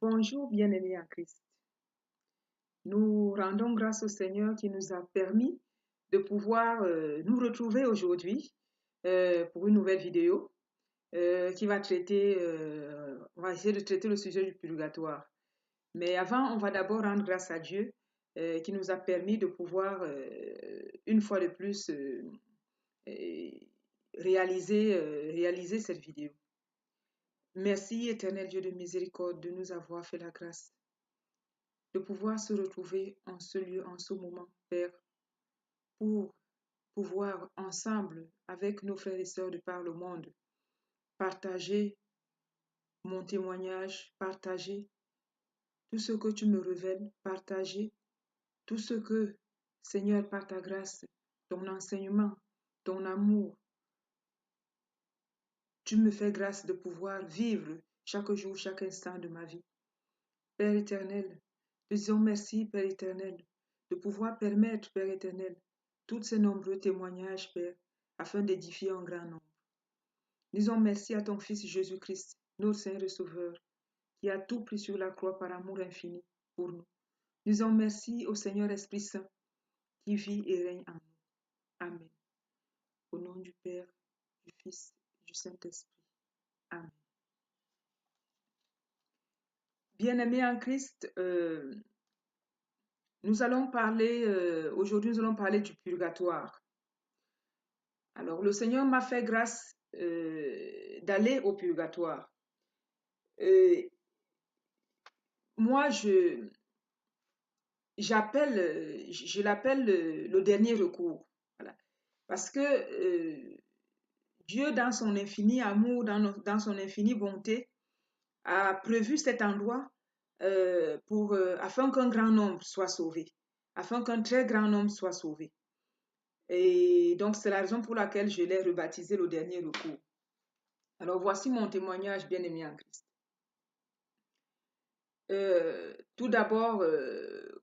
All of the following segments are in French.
Bonjour bien-aimés en Christ. Nous rendons grâce au Seigneur qui nous a permis de pouvoir nous retrouver aujourd'hui pour une nouvelle vidéo qui va traiter, on va essayer de traiter le sujet du purgatoire. Mais avant, on va d'abord rendre grâce à Dieu qui nous a permis de pouvoir une fois de plus euh, réaliser cette vidéo. Merci éternel Dieu de miséricorde de nous avoir fait la grâce de pouvoir se retrouver en ce lieu, en ce moment, Père, pour pouvoir ensemble, avec nos frères et sœurs de par le monde, partager mon témoignage, partager tout ce que tu me révèles, partager tout ce que, Seigneur, par ta grâce, ton enseignement, ton amour, tu me fais grâce de pouvoir vivre chaque jour, chaque instant de ma vie. Père éternel, nous disons merci, Père éternel, de pouvoir permettre, Père éternel, tous ces nombreux témoignages, Père, afin d'édifier un grand nombre. Disons merci à ton Fils Jésus-Christ, notre Seigneur et Sauveur, qui a tout pris sur la croix par amour infini pour nous. Disons merci au Seigneur Esprit Saint, qui vit et règne en nous. Amen. Au nom du Père, du Fils, du Saint-Esprit. Amen. Bien-aimés en Christ, aujourd'hui nous allons parler du purgatoire. Alors, le Seigneur m'a fait grâce d'aller au purgatoire. Moi, je l'appelle le dernier recours. Voilà. Parce que Dieu, dans son infini amour, dans son infinie bonté, a prévu cet endroit afin qu'un grand nombre soit sauvé, afin qu'un très grand nombre soit sauvé. Et donc, c'est la raison pour laquelle je l'ai rebaptisé le dernier recours. Alors, voici mon témoignage, bien-aimé en Christ. Tout d'abord,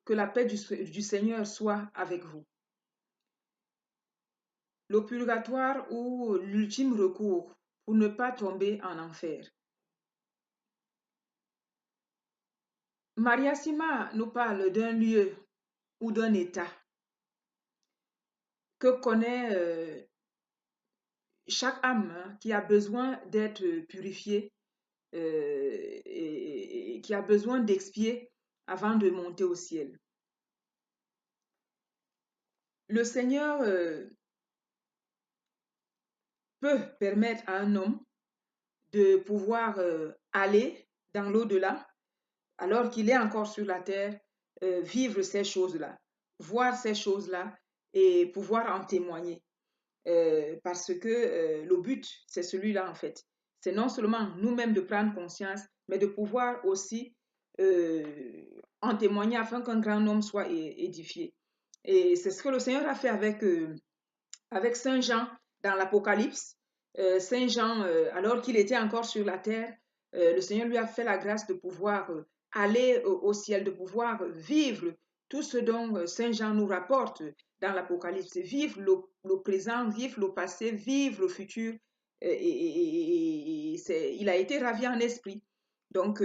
que la paix du Seigneur soit avec vous. Le purgatoire ou l'ultime recours pour ne pas tomber en enfer. Maria Sima nous parle d'un lieu ou d'un état que connaît chaque âme qui a besoin d'être purifiée et qui a besoin d'expier avant de monter au ciel. Le Seigneur peut permettre à un homme de pouvoir aller dans l'au-delà alors qu'il est encore sur la terre, vivre ces choses-là, voir ces choses-là et pouvoir en témoigner. Parce que le but, c'est celui-là en fait. C'est non seulement nous-mêmes de prendre conscience, mais de pouvoir aussi en témoigner afin qu'un grand nombre soit édifié. Et c'est ce que le Seigneur a fait avec Saint Jean dans l'Apocalypse. Saint Jean, alors qu'il était encore sur la terre, le Seigneur lui a fait la grâce de pouvoir aller au ciel, de pouvoir vivre tout ce dont Saint Jean nous rapporte dans l'Apocalypse, vivre le présent, vivre le passé, vivre le futur. Il a été ravi en esprit. Donc,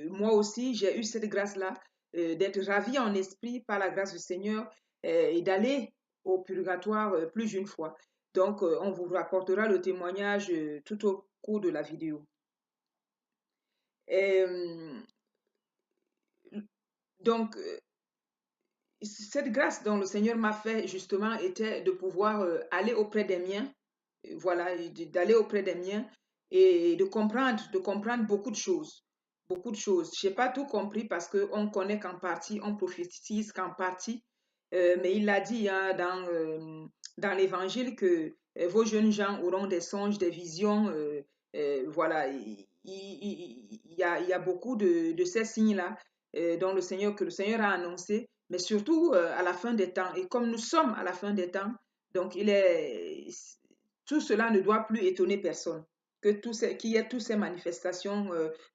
moi aussi, j'ai eu cette grâce-là d'être ravi en esprit par la grâce du Seigneur et d'aller au purgatoire plus d'une fois. Donc, on vous rapportera le témoignage tout au cours de la vidéo. Euh, donc, cette grâce dont le Seigneur m'a fait justement était de pouvoir aller auprès des miens, voilà, d'aller auprès des miens et de comprendre beaucoup de choses. Beaucoup de choses. Je n'ai pas tout compris parce qu'on connaît qu'en partie, on prophétise qu'en partie, mais il a dit hein, dans l'évangile que vos jeunes gens auront des songes, des visions. Voilà, il y a beaucoup de ces signes-là dont que le Seigneur a annoncé, mais surtout à la fin des temps. Et comme nous sommes à la fin des temps, donc tout cela ne doit plus étonner personne. Qu'il y ait toutes ces manifestations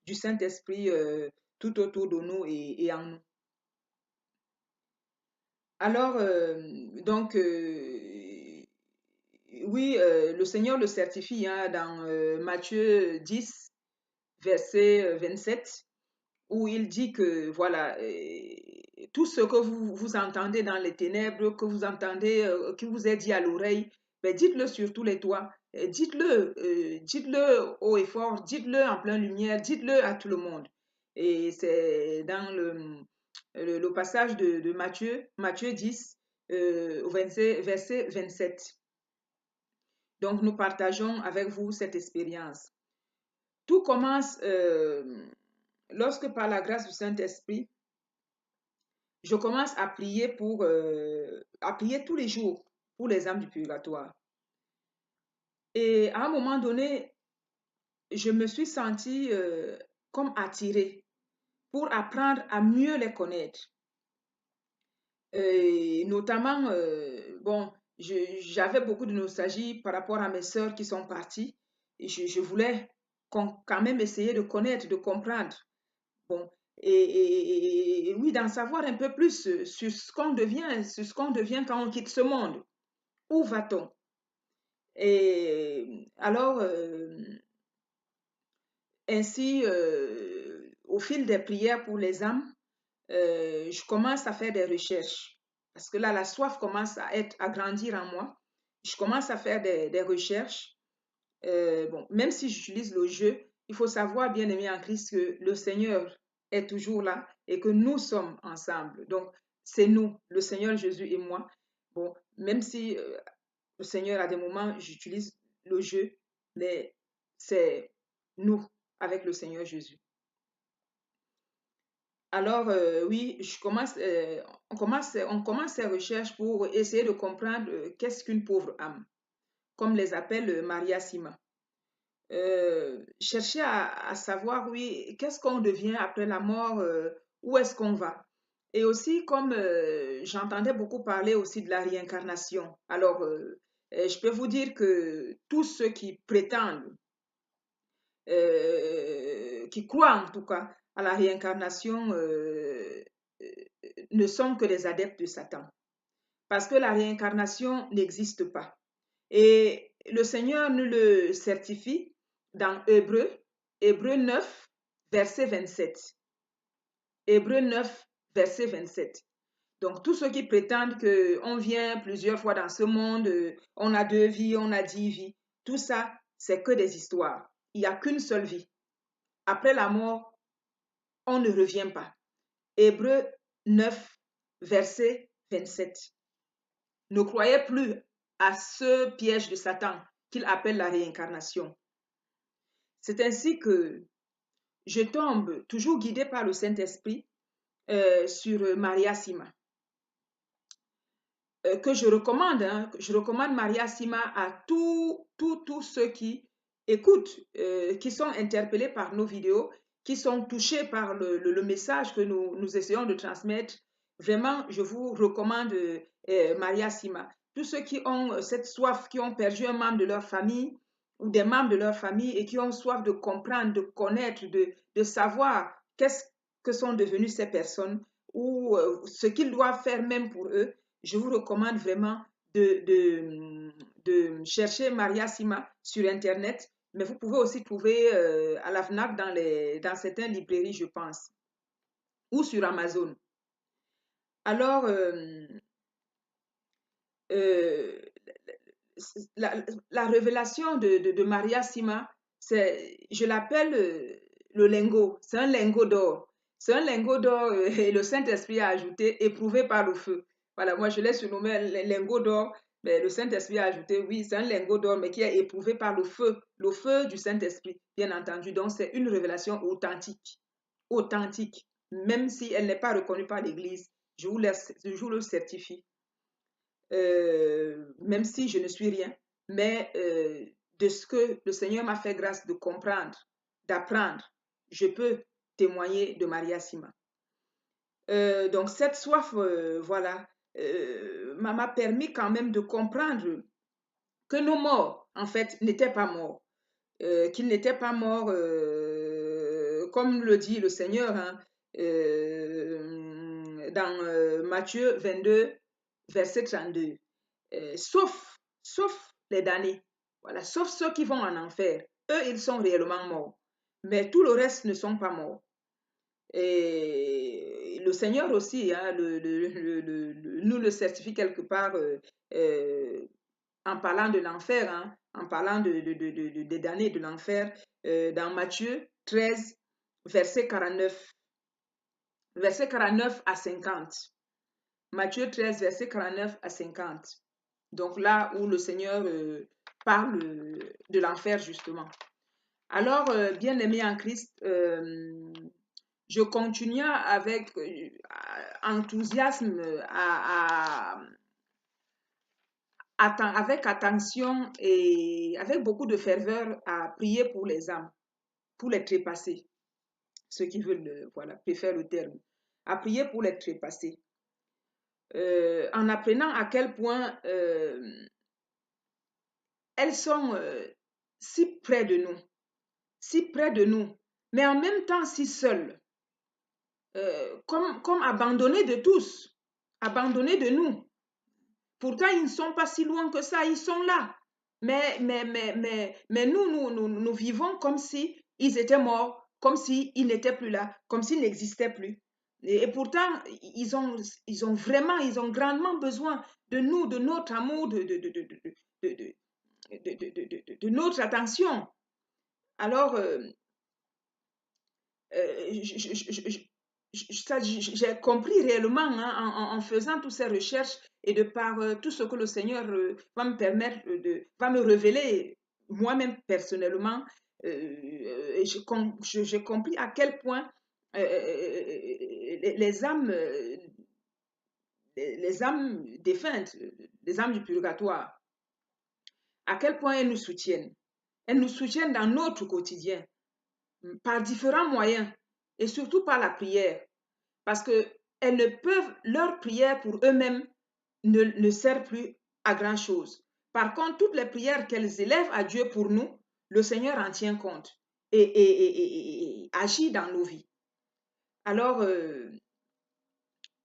du Saint-Esprit tout autour de nous et en nous. Alors, donc, oui, le Seigneur le certifie hein, dans Matthieu 10, verset 27. où il dit que, voilà, tout ce que vous entendez dans les ténèbres, que vous entendez, qui vous est dit à l'oreille, ben dites-le sur tous les toits. Dites-le haut et fort, dites-le en pleine lumière, dites-le à tout le monde. Et c'est dans le passage de Matthieu 10, verset 27. Donc, nous partageons avec vous cette expérience. Tout commence lorsque, par la grâce du Saint-Esprit, je commence à prier tous les jours pour les âmes du purgatoire. Et à un moment donné, je me suis sentie comme attirée pour apprendre à mieux les connaître. Notamment, bon, j'avais beaucoup de nostalgie par rapport à mes sœurs qui sont parties. Et je voulais quand même essayer de connaître, de comprendre. Bon, et oui, d'en savoir un peu plus sur sur ce qu'on devient quand on quitte ce monde. Où va-t-on? Et alors, ainsi, au fil des prières pour les âmes, je commence à faire des recherches. Parce que là, la soif commence à grandir en moi. Je commence à faire des recherches. Bon, même si j'utilise le jeu, il faut savoir, bien aimé en Christ, que le Seigneur est toujours là et que nous sommes ensemble. Donc, c'est nous, le Seigneur Jésus et moi. Bon, même si le Seigneur, à des moments, j'utilise le jeu, mais c'est nous avec le Seigneur Jésus. Alors, oui, on commence ces recherches pour essayer de comprendre qu'est-ce qu'une pauvre âme, comme les appelle Maria Sima. Chercher à savoir, oui, qu'est-ce qu'on devient après la mort, où est-ce qu'on va. Et aussi, comme j'entendais beaucoup parler aussi de la réincarnation. Alors, je peux vous dire que tous ceux qui prétendent, qui croient en tout cas à la réincarnation, ne sont que des adeptes de Satan. Parce que la réincarnation n'existe pas. Et le Seigneur nous le certifie dans Hébreu 9, verset 27. Hébreu 9, verset 27. Donc, tous ceux qui prétendent qu'on vient plusieurs fois dans ce monde, on a 2 vies, on a 10 vies, tout ça, c'est que des histoires. Il n'y a qu'une seule vie. Après la mort, on ne revient pas. Hébreu 9, verset 27. Ne croyez plus à ce piège de Satan qu'il appelle la réincarnation. C'est ainsi que je tombe, toujours guidée par le Saint-Esprit, sur Maria Sima, que je recommande. Hein, je recommande Maria Sima à tous ceux qui écoutent, qui sont interpellés par nos vidéos, qui sont touchés par le message que nous essayons de transmettre. Vraiment, je vous recommande Maria Sima. Tous ceux qui ont cette soif, qui ont perdu un membre de leur famille ou des membres de leur famille et qui ont soif de comprendre, de connaître, de savoir qu'est-ce que sont devenues ces personnes ou ce qu'ils doivent faire même pour eux, je vous recommande vraiment de chercher Maria Sima sur Internet, mais vous pouvez aussi trouver à la FNAC dans certaines librairies, je pense, ou sur Amazon. Alors, euh, la révélation de Maria Sima, je l'appelle le lingot. C'est un lingot d'or. C'est un lingot d'or et le Saint-Esprit a ajouté éprouvé par le feu. Voilà, moi je l'ai surnommé lingot d'or. Mais le Saint-Esprit a ajouté, oui, c'est un lingot d'or, mais qui est éprouvé par le feu du Saint-Esprit, bien entendu. Donc, c'est une révélation authentique, authentique, même si elle n'est pas reconnue par l'Église. Je vous le certifie. Même si je ne suis rien, mais de ce que le Seigneur m'a fait grâce de comprendre, d'apprendre, je peux témoigner de Maria Sima. Donc cette soif, voilà, m'a permis quand même de comprendre que nos morts, en fait, n'étaient pas morts, qu'ils n'étaient pas morts, comme le dit le Seigneur, hein, dans Matthieu 22, verset 32. Sauf les damnés, voilà, sauf ceux qui vont en enfer. Eux, ils sont réellement morts. Mais tout le reste ne sont pas morts. Et le Seigneur aussi, hein, nous le certifie quelque part en parlant de l'enfer, hein, en parlant des damnés de l'enfer, dans Matthieu 13, verset 49, verset 49 à 50. Matthieu 13, verset 49 à 50. Donc là où le Seigneur parle de l'enfer justement. Alors, bien-aimé en Christ, je continue avec enthousiasme, avec attention et avec beaucoup de ferveur à prier pour les âmes, pour les trépassés, ceux qui veulent, voilà, préfèrent le terme, à prier pour les trépassés, en apprenant à quel point elles sont si près de nous, mais en même temps si seules, comme abandonnées de tous, abandonnées de nous. Pourtant, ils ne sont pas si loin que ça, ils sont là. Mais nous vivons comme si ils étaient morts, comme s'ils n'étaient plus là, comme s'ils n'existaient plus. Et pourtant, ils ont grandement besoin de nous, de notre amour, de notre attention. Alors, j'ai compris réellement hein, en faisant toutes ces recherches et de par tout ce que le Seigneur va me permettre va me révéler moi-même personnellement. J'ai compris à quel point les âmes, les âmes défuntes, les âmes du purgatoire, à quel point elles nous soutiennent. Elles nous soutiennent dans notre quotidien par différents moyens et surtout par la prière. Parce que elles ne peuvent, leur prière pour eux-mêmes ne sert plus à grand chose. Par contre, toutes les prières qu'elles élèvent à Dieu pour nous, le Seigneur en tient compte et agit dans nos vies. Alors,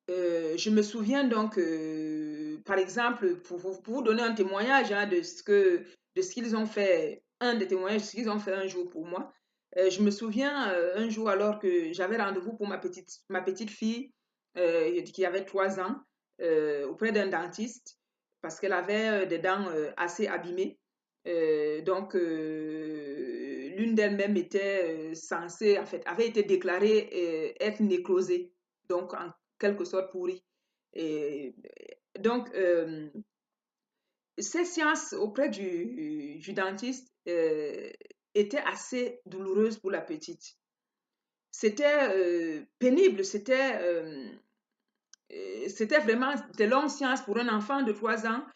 je me souviens donc, par exemple, pour vous donner un témoignage hein, de ce qu'ils ont fait, un des témoignages de ce qu'ils ont fait un jour pour moi. Je me souviens un jour alors que j'avais rendez-vous pour ma petite fille qui avait 3 ans auprès d'un dentiste parce qu'elle avait des dents assez abîmées. Donc, l'une d'elles-mêmes était censée, en fait, avait été déclarée être nécrosée, donc en quelque sorte pourrie. Et donc, ces séances auprès du dentiste étaient assez douloureuses pour la petite. C'était pénible, c'était vraiment de longues séances pour un enfant de 3 ans.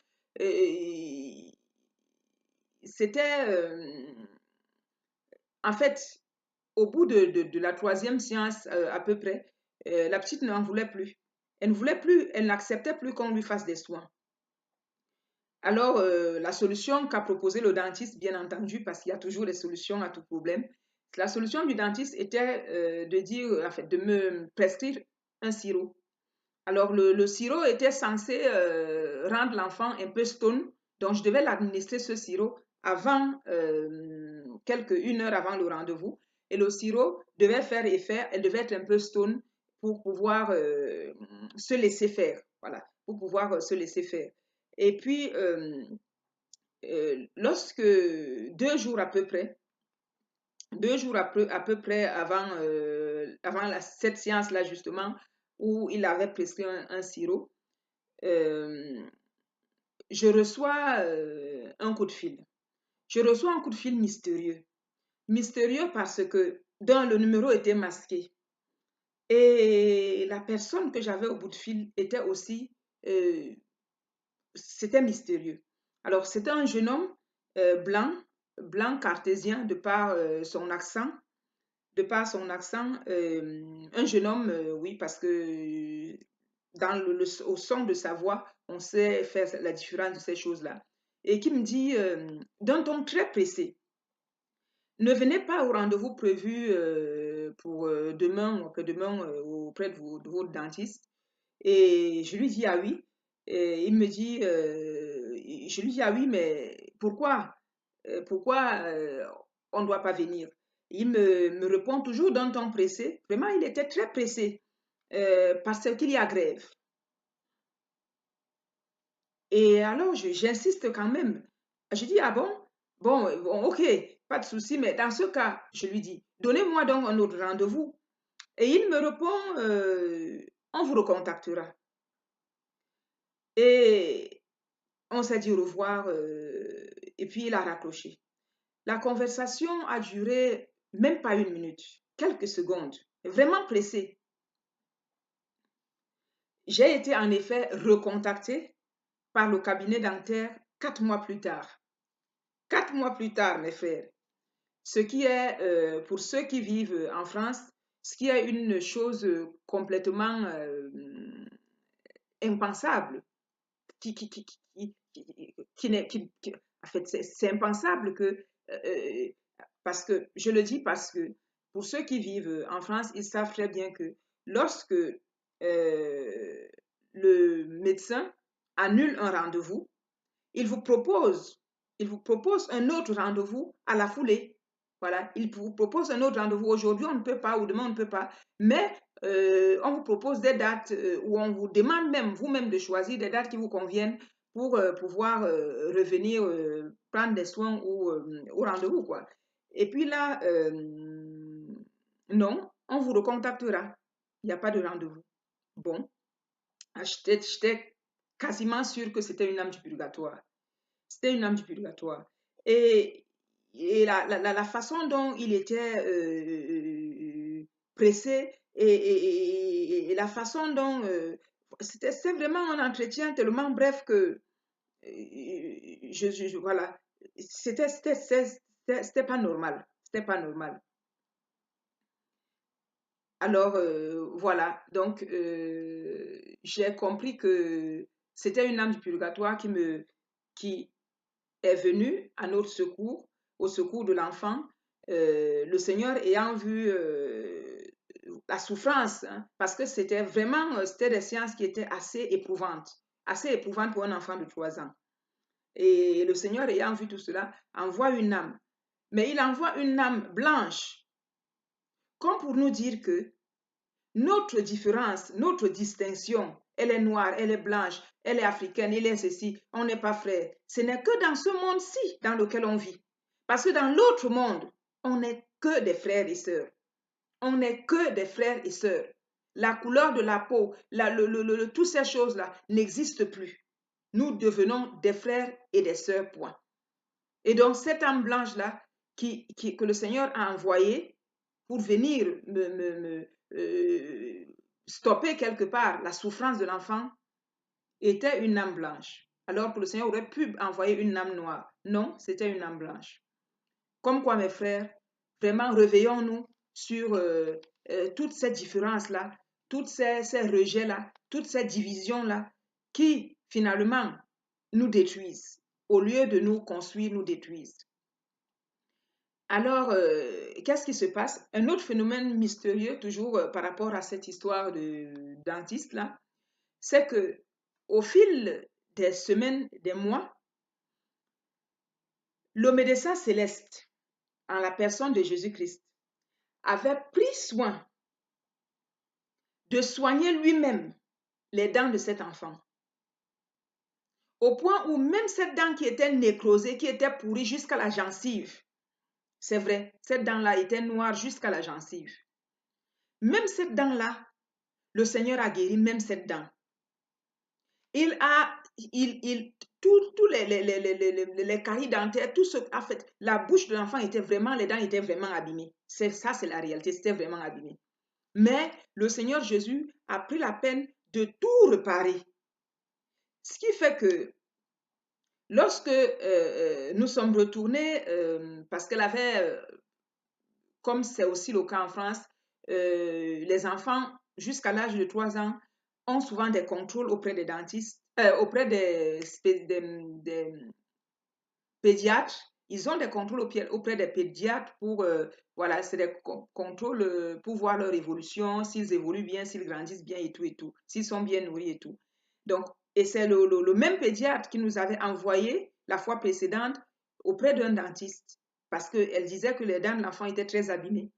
C'était, en fait, au bout de la 3e séance à peu près, la petite n'en voulait plus. Elle ne voulait plus, elle n'acceptait plus qu'on lui fasse des soins. Alors, la solution qu'a proposé le dentiste, bien entendu, parce qu'il y a toujours des solutions à tout problème, la solution du dentiste était de dire, en fait, de me prescrire un sirop. Alors, le sirop était censé rendre l'enfant un peu stone, donc je devais l'administrer ce sirop avant, une heure avant le rendez-vous. Et le sirop devait faire effet, elle devait être un peu stone pour pouvoir se laisser faire. Voilà, pour pouvoir se laisser faire. Et puis, lorsque 2 jours à peu près, 2 jours à peu près avant cette séance-là, justement, où il avait prescrit un sirop, euh, je reçois un coup de fil. Je reçois un coup de fil mystérieux. Mystérieux parce que, dans le numéro était masqué. Et la personne que j'avais au bout de fil était aussi, c'était mystérieux. Alors, c'était un jeune homme blanc cartésien de par son accent, un jeune homme, oui, parce que au son de sa voix, on sait faire la différence de ces choses-là. Et qui me dit, d'un ton très pressé, ne venez pas au rendez-vous prévu pour demain ou après-demain auprès de votre dentiste. Et je lui dis, ah oui. Et il me dit, je lui dis, ah oui, mais pourquoi on ne doit pas venir? il me répond toujours d'un ton pressé. Vraiment, il était très pressé parce qu'il y a grève. Et alors, j'insiste quand même. Je dis, ah bon? Bon, ok, pas de souci, mais dans ce cas, je lui dis, donnez-moi donc un autre rendez-vous. Et il me répond, on vous recontactera. Et on s'est dit au revoir, et puis il a raccroché. La conversation a duré même pas 1 minute, quelques secondes, vraiment pressé. J'ai été en effet recontactée par le cabinet dentaire 4 mois plus tard. 4 mois plus tard, mes frères. Ce qui est, pour ceux qui vivent en France, ce qui est une chose complètement impensable, qui, qui, qui, qui, en fait, c'est impensable que, parce que, je le dis parce que, pour ceux qui vivent en France, ils savent très bien que lorsque le médecin annule un rendez-vous, il vous propose, il vous propose un autre rendez-vous à la foulée. Voilà, il vous propose un autre rendez-vous. Aujourd'hui, on ne peut pas, ou demain, on ne peut pas. Mais on vous propose des dates où on vous demande même vous-même de choisir des dates qui vous conviennent pour pouvoir revenir prendre des soins ou au rendez-vous, quoi. Et puis là, non, on vous recontactera. Il n'y a pas de rendez-vous. Bon, j'étais quasiment sûre que c'était une âme du purgatoire. C'était une âme du purgatoire. Et, et la façon dont il était pressé et la façon dont c'était vraiment un entretien tellement bref que voilà, c'était pas normal. C'était pas normal. Alors voilà, donc j'ai compris que c'était une âme du purgatoire qui est venu à notre secours, au secours de l'enfant, le Seigneur ayant vu la souffrance, hein, parce que c'était vraiment, c'était des séances qui étaient assez éprouvantes pour un enfant de 3 ans. Et le Seigneur ayant vu tout cela, envoie une âme. Mais il envoie une âme blanche, comme pour nous dire que notre différence, notre distinction, elle est noire, elle est blanche, elle est africaine, elle est ceci, on n'est pas frères. Ce n'est que dans ce monde-ci dans lequel on vit. Parce que dans l'autre monde, on n'est que des frères et sœurs. On n'est que des frères et sœurs. La couleur de la peau, toutes ces choses-là n'existent plus. Nous devenons des frères et des sœurs, point. Et donc, cette âme blanche-là que le Seigneur a envoyée pour venir stopper quelque part la souffrance de l'enfant était une âme blanche. Alors que le Seigneur aurait pu envoyer une âme noire. Non, c'était une âme blanche. Comme quoi, mes frères, vraiment, réveillons-nous sur toutes ces différences-là, tous ces rejets-là, toutes ces divisions-là qui, finalement, nous détruisent. Au lieu de nous construire, nous détruisent. Alors, qu'est-ce qui se passe? Un autre phénomène mystérieux, toujours par rapport à cette histoire de dentiste-là, c'est que au fil des semaines, des mois, le médecin céleste, en la personne de Jésus-Christ, avait pris soin de soigner lui-même les dents de cet enfant. Au point où même cette dent qui était nécrosée, qui était pourrie jusqu'à la gencive, c'est vrai, cette dent-là était noire jusqu'à la gencive. Même cette dent-là, le Seigneur a guéri même cette dent. Tous les caries dentaires, tout ce, en fait, la bouche de l'enfant était vraiment, les dents étaient vraiment abîmées. C'est ça, c'est la réalité, c'était vraiment abîmé. Mais le Seigneur Jésus a pris la peine de tout réparer. Ce qui fait que lorsque nous sommes retournés, parce qu'elle avait, comme c'est aussi le cas en France, les enfants jusqu'à l'âge de 3 ans ont souvent des contrôles auprès des dentistes, auprès des pédiatres. Ils ont des contrôles auprès des pédiatres pour, voilà, c'est des contrôles pour voir leur évolution, s'ils évoluent bien, s'ils grandissent bien et tout, s'ils sont bien nourris et tout. Donc, et c'est le même pédiatre qui nous avait envoyé la fois précédente auprès d'un dentiste parce qu'elle disait que les dents de l'enfant étaient très abîmées.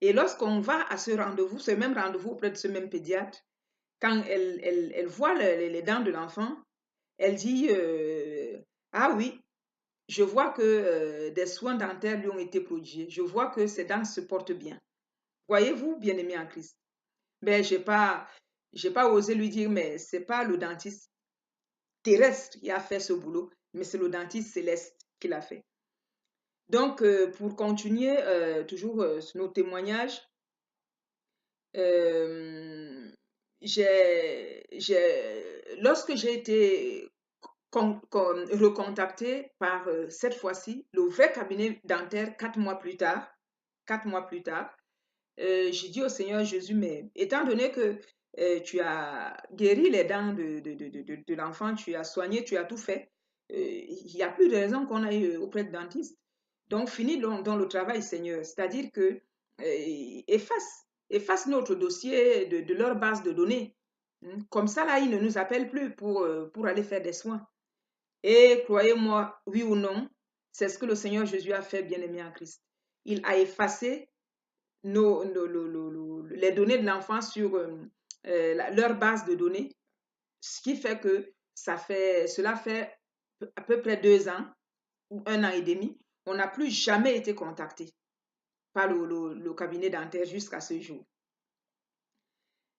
Et lorsqu'on va à ce rendez-vous, ce même rendez-vous auprès de ce même pédiatre, quand elle voit les dents de l'enfant, elle dit ah oui, je vois que des soins dentaires lui ont été prodigués. Je vois que ses dents se portent bien. Voyez-vous, bien-aimé en Christ. Mais j'ai pas osé lui dire, mais c'est pas le dentiste terrestre qui a fait ce boulot, mais c'est le dentiste céleste qui l'a fait. Donc, pour continuer toujours nos témoignages, lorsque j'ai été recontactée par cette fois-ci le vrai cabinet dentaire 4 mois plus tard, j'ai dit au Seigneur Jésus, mais étant donné que tu as guéri les dents de l'enfant, tu as soigné, tu as tout fait, il n'y a plus de raison qu'on aille auprès de dentiste. Donc, finis dans le travail, Seigneur. C'est-à-dire que efface notre dossier de leur base de données. Comme ça, là, ils ne nous appellent plus pour aller faire des soins. Et croyez-moi, oui ou non, c'est ce que le Seigneur Jésus a fait, bien-aimé en Christ. Il a effacé les données de l'enfant sur leur base de données, ce qui fait que cela fait à peu près 2 ans ou 1 an et demi, on n'a plus jamais été contacté par le cabinet dentaire jusqu'à ce jour.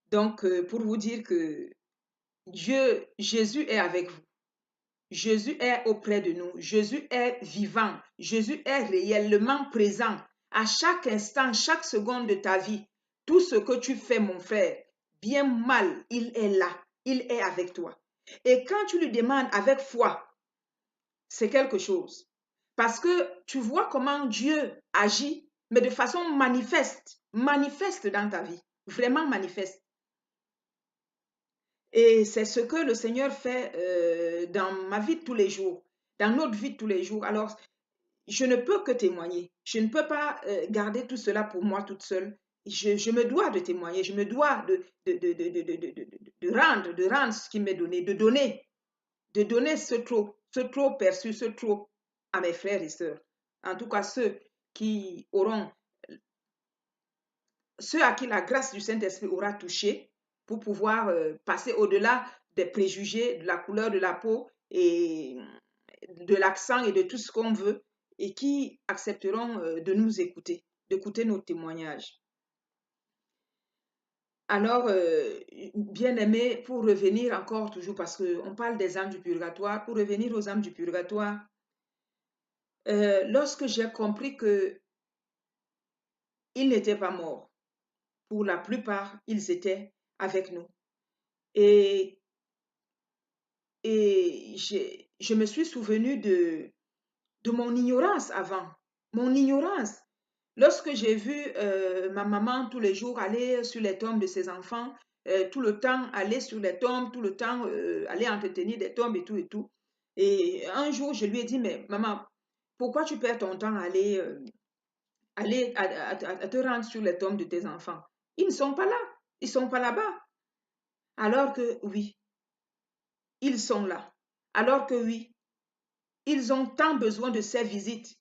Donc, pour vous dire que Jésus est avec vous. Jésus est auprès de nous. Jésus est vivant. Jésus est réellement présent. À chaque instant, chaque seconde de ta vie, tout ce que tu fais, mon frère, bien mal, il est là. Il est avec toi. Et quand tu lui demandes avec foi, c'est quelque chose. Parce que tu vois comment Dieu agit, mais de façon manifeste dans ta vie. Vraiment manifeste. Et c'est ce que le Seigneur fait dans ma vie de tous les jours, dans notre vie de tous les jours. Alors, je ne peux que témoigner. Je ne peux pas garder tout cela pour moi toute seule. Je me dois de témoigner, je me dois de rendre ce qui m'est donné, de donner ce trop perçu, ce trop à mes frères et sœurs. En tout cas, ceux à qui la grâce du Saint-Esprit aura touché pour pouvoir passer au-delà des préjugés, de la couleur de la peau et de l'accent et de tout ce qu'on veut et qui accepteront de nous écouter, d'écouter nos témoignages. Alors, bien-aimés, pour revenir encore toujours, parce qu'on parle des âmes du purgatoire, pour revenir aux âmes du purgatoire, lorsque j'ai compris qu'ils n'étaient pas morts, pour la plupart, ils étaient avec nous. Et je me suis souvenue de mon ignorance avant, mon ignorance. Lorsque j'ai vu ma maman tous les jours aller sur les tombes de ses enfants, tout le temps aller sur les tombes, tout le temps aller entretenir des tombes et tout et tout. Et un jour, je lui ai dit, mais maman, pourquoi tu perds ton temps à aller, à te rendre sur les tombes de tes enfants? Ils ne sont pas là, ils ne sont pas là-bas. Alors que oui, ils sont là. Alors que oui, ils ont tant besoin de ces visites.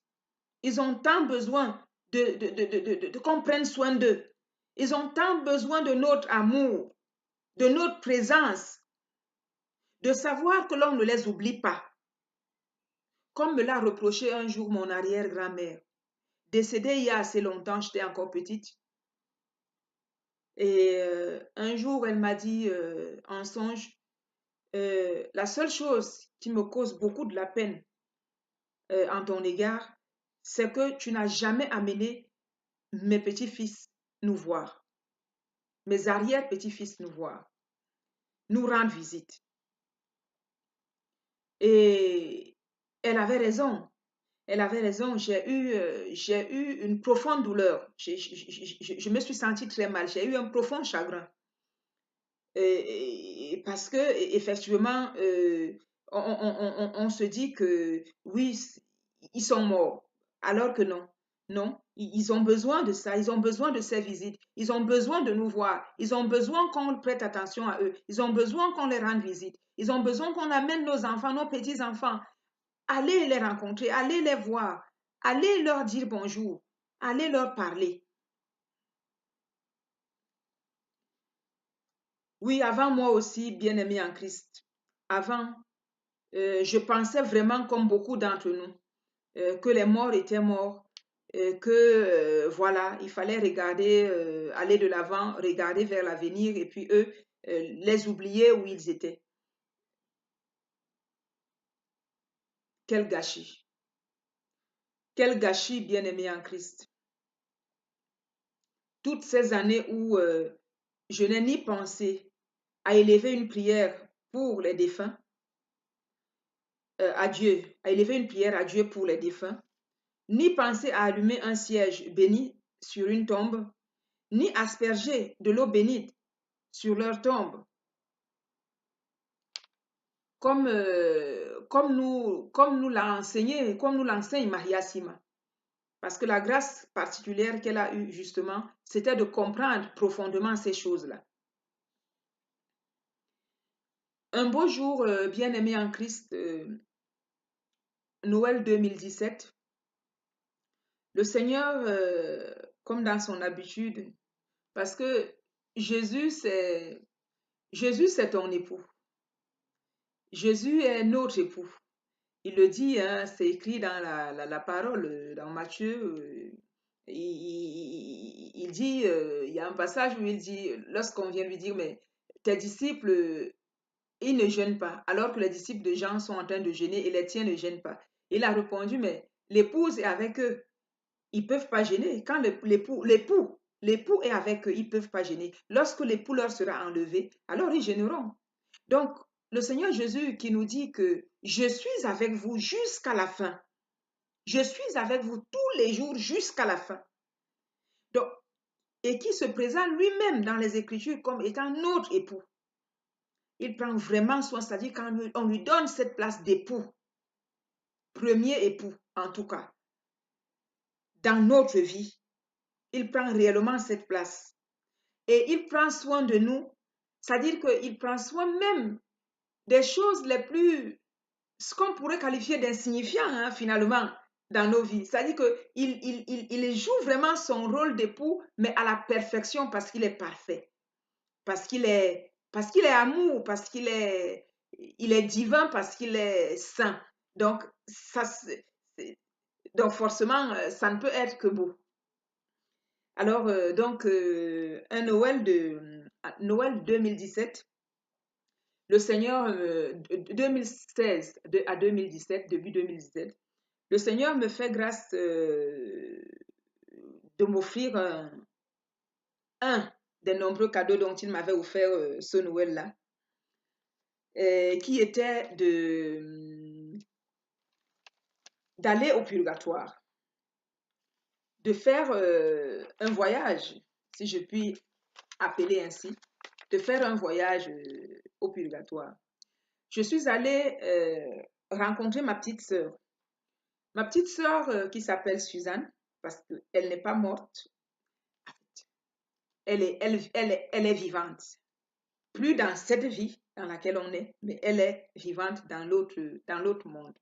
Ils ont tant besoin qu'on prenne soin d'eux. Ils ont tant besoin de notre amour, de notre présence, de savoir que l'on ne les oublie pas. Comme me l'a reproché un jour mon arrière-grand-mère, décédée il y a assez longtemps, j'étais encore petite. Et un jour, elle m'a dit en songe, la seule chose qui me cause beaucoup de la peine en ton égard, c'est que tu n'as jamais amené mes petits-fils nous voir, mes arrière-petits-fils nous voir, nous rendre visite. Et elle avait raison. Elle avait raison. J'ai eu une profonde douleur. Je me suis sentie très mal. J'ai eu un profond chagrin. Parce que, effectivement, on se dit que oui, ils sont morts. Alors que non. Non, ils ont besoin de ça, ils ont besoin de ces visites, ils ont besoin de nous voir, ils ont besoin qu'on prête attention à eux, ils ont besoin qu'on les rende visite, ils ont besoin qu'on amène nos enfants, nos petits-enfants, allez les rencontrer, allez les voir, allez leur dire bonjour, allez leur parler. Oui, avant moi aussi, bien-aimé en Christ, avant, je pensais vraiment comme beaucoup d'entre nous, que les morts étaient morts, que voilà, il fallait regarder, aller de l'avant, regarder vers l'avenir et puis eux, les oublier où ils étaient. Quel gâchis! Quel gâchis, bien-aimé en Christ. Toutes ces années où je n'ai ni pensé à élever une prière pour les défunts, à Dieu, à élever une prière à Dieu pour les défunts, ni penser à allumer un siège béni sur une tombe, ni asperger de l'eau bénite sur leur tombe, comme nous l'a enseigné, comme nous l'enseigne Maria Sima. Parce que la grâce particulière qu'elle a eue, justement, c'était de comprendre profondément ces choses-là. Un beau jour, bien-aimé en Christ, Noël 2017, le Seigneur, comme dans son habitude, parce que Jésus, c'est ton époux. Jésus est notre époux. Il le dit, hein, c'est écrit dans la parole, dans Matthieu. Il dit, il y a un passage où il dit, lorsqu'on vient lui dire, mais tes disciples, ils ne jeûnent pas, alors que les disciples de Jean sont en train de jeûner et les tiens ne jeûnent pas. Il a répondu, mais l'épouse est avec eux. Ils ne peuvent pas gêner. Quand l'époux est avec eux, ils ne peuvent pas gêner. Lorsque l'époux leur sera enlevé, alors ils gêneront. Donc, le Seigneur Jésus qui nous dit que je suis avec vous jusqu'à la fin. Je suis avec vous tous les jours jusqu'à la fin. Donc, et qui se présente lui-même dans les Écritures comme étant notre époux. Il prend vraiment soin, c'est-à-dire qu'on lui donne cette place d'époux, premier époux en tout cas, dans notre vie. Il prend réellement cette place. Et il prend soin de nous, c'est-à-dire qu'il prend soin même des choses les plus, ce qu'on pourrait qualifier d'insignifiants, hein, finalement, dans nos vies. C'est-à-dire qu'il joue vraiment son rôle d'époux, mais à la perfection parce qu'il est parfait, parce qu'il est amour, parce il est divin, parce qu'il est saint. Donc, donc forcément, ça ne peut être que beau. Alors, un Noël 2017, le Seigneur, 2016 à 2017, début 2017, le Seigneur me fait grâce de m'offrir un des nombreux cadeaux dont il m'avait offert ce Noël-là, qui était d'aller au purgatoire, de faire un voyage, si je puis appeler ainsi, de faire un voyage au purgatoire. Je suis allée rencontrer ma petite sœur. Ma petite sœur qui s'appelle Suzanne, parce qu'elle n'est pas morte, elle est vivante. Plus dans cette vie dans laquelle on est, mais elle est vivante dans l'autre monde.